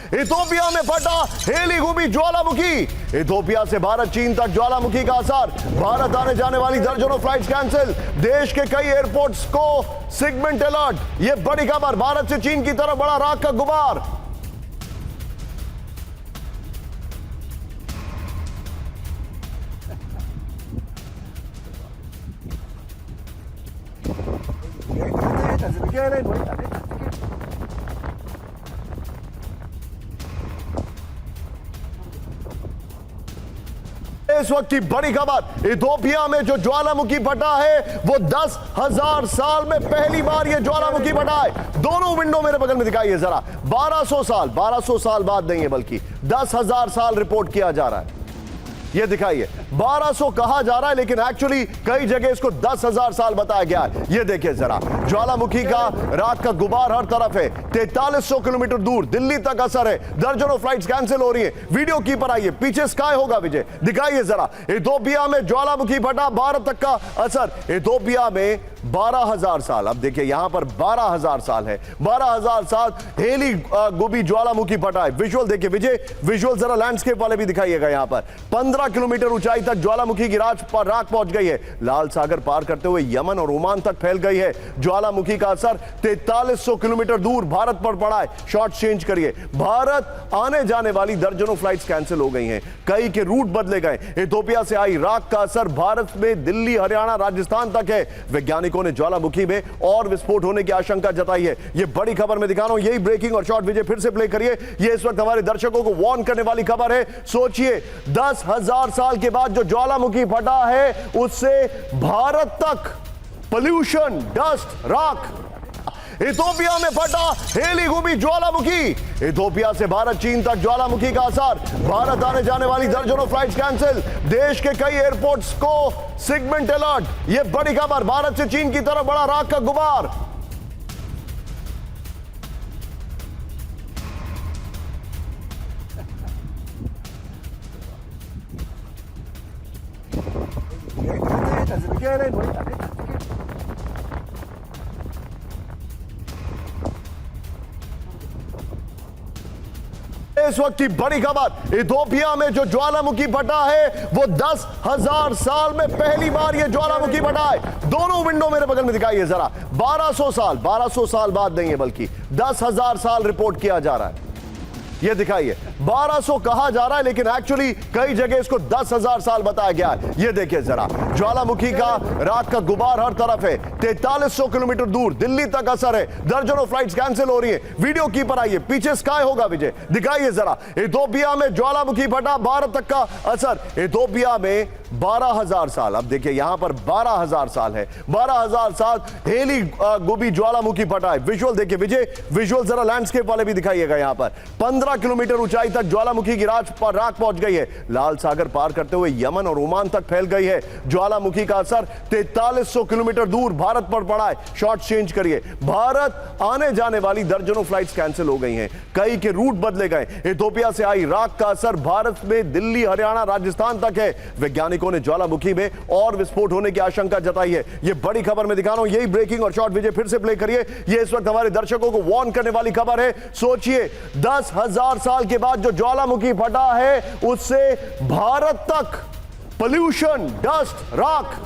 Ethiopia में फटा हेलीगुबी ज्वालामुखी। Ethiopia से भारत चीन तक ज्वालामुखी का असर, भारत आने जाने वाली दर्जनों फ्लाइट्स कैंसिल, देश के कई एयरपोर्ट्स को सेगमेंट अलर्ट। यह बड़ी खबर, भारत से चीन की तरफ बड़ा राख का गुबार। इस वक्त की बड़ी खबर, इथोपिया में जो ज्वालामुखी फटा है वो 10,000 साल में पहली बार ये ज्वालामुखी फटा है। दोनों विंडो मेरे बगल में दिखाइए जरा। 1200 साल बाद नहीं है बल्कि 10,000 साल रिपोर्ट किया जा रहा है। ये दिखाइए, 1200 कहा जा रहा है लेकिन एक्चुअली कई जगह इसको 10,000 साल बताया गया है। ये देखिए जरा, ज्वालामुखी का राख का गुबार हर तरफ है। 4300 किलोमीटर दूर दिल्ली तक असर है। दर्जनों फ्लाइट्स कैंसिल हो रही है। वीडियो की पर आइए, पीछे स्काई होगा विजय, दिखाइए जरा। इथोपिया में ज्वालामुखी फटा, भारत तक का असर। इथोपिया में 12,000 साल, अब देखिए यहां पर 12,000 साल है। 12,000 साल हेलीगुबी ज्वालामुखी फटा है। विजुअल देखिए विजय, विजुअल जरा लैंडस्केप वाले भी दिखाइएगा। यहां पर 15 किलोमीटर ऊंचाई तक ज्वालामुखी की राख पहुंच गई है। लाल सागर पार करते हुए यमन और ओमान तक फैल गई है। ज्वालामुखी का असर 4300 किलोमीटर दूर भारत पर पड़ा है। शॉर्ट चेंज करिए, भारत आने जाने वाली दर्जनों फ्लाइट्स कैंसिल हो गई हैं। कई के रूट बदले गए। इथोपिया से आई राख का असर भारत में दिल्ली, हरियाणा, राजस्थान तक है। वैज्ञानिकों ने ज्वालामुखी में और विस्फोट होने की आशंका जताई है। यह बड़ी खबर मैं दिखा रहा हूं, यही ब्रेकिंग और शॉर्ट विजय फिर से प्ले करिए। यह इस वक्त हमारे दर्शकों को वार्न करने वाली खबर है। सोचिए, 10,000 साल के बाद जो ज्वालामुखी फटा है उससे भारत तक पोल्यूशन, डस्ट, राख। इथोपिया में फटा हेलीगुबी ज्वालामुखी। इथोपिया से भारत चीन तक ज्वालामुखी का असर, भारत आने जाने वाली दर्जनों फ्लाइट्स कैंसिल, देश के कई एयरपोर्ट्स को सेगमेंट अलर्ट। यह बड़ी खबर, भारत से चीन की तरफ बड़ा राख का गुबार। इस वक्त की बड़ी खबर, इथोपिया में जो ज्वालामुखी फटा है वो 10,000 साल में पहली बार ये ज्वालामुखी फटा है। दोनों विंडो मेरे बगल में दिखाइए जरा। 1200 साल बाद नहीं है बल्कि 10,000 साल रिपोर्ट किया जा रहा है। ये दिखाइए, 1200 कहा जा रहा है लेकिन एक्चुअली कई जगह इसको 10,000 साल बताया गया है। ये देखिए जरा, ज्वालामुखी का राख का गुबार हर तरफ है। 4300 किलोमीटर दूर दिल्ली तक असर है। दर्जनों फ्लाइट्स कैंसिल हो रही है। वीडियो की पर आइए, पीछे स्काई होगा विजय, दिखाइए जरा। इथोपिया में ज्वालामुखी फटा, भारत तक का असर। इथोपिया में 12,000 साल, अब देखिए यहां पर 12,000 साल है। 12,000 साल हेलीगुबी ज्वालामुखी फटा है। विजुअल देखिए विजय, विजुअल जरा लैंडस्केप वाले भी दिखाइएगा। यहां पर 15 किलोमीटर ऊंचाई तक ज्वालामुखी की राख पहुंच गई है। लाल सागर पार करते हुए यमन और ओमान तक फैल गई है। ज्वालामुखी का असर 4300 किलोमीटर दूर भारत पर पड़ा है। शॉर्ट चेंज करिए, भारत आने जाने वाली दर्जनों फ्लाइट्स कैंसिल हो गई हैं। कई के रूट बदले गए। इथोपिया से आई राख का असर भारत में दिल्ली, हरियाणा, राजस्थान तक है। वैज्ञानिकों ने ज्वालामुखी में और विस्फोट होने की आशंका जताई है। यह बड़ी खबर मैं दिखा रहा हूं, यही ब्रेकिंग और शॉर्ट विजय फिर से प्ले करिए। यह इस वक्त हमारे दर्शकों को वार्न करने वाली खबर है। सोचिए, 10,000 साल के बाद जो ज्वालामुखी फटा है उससे भारत तक पोल्यूशन, डस्ट, राख।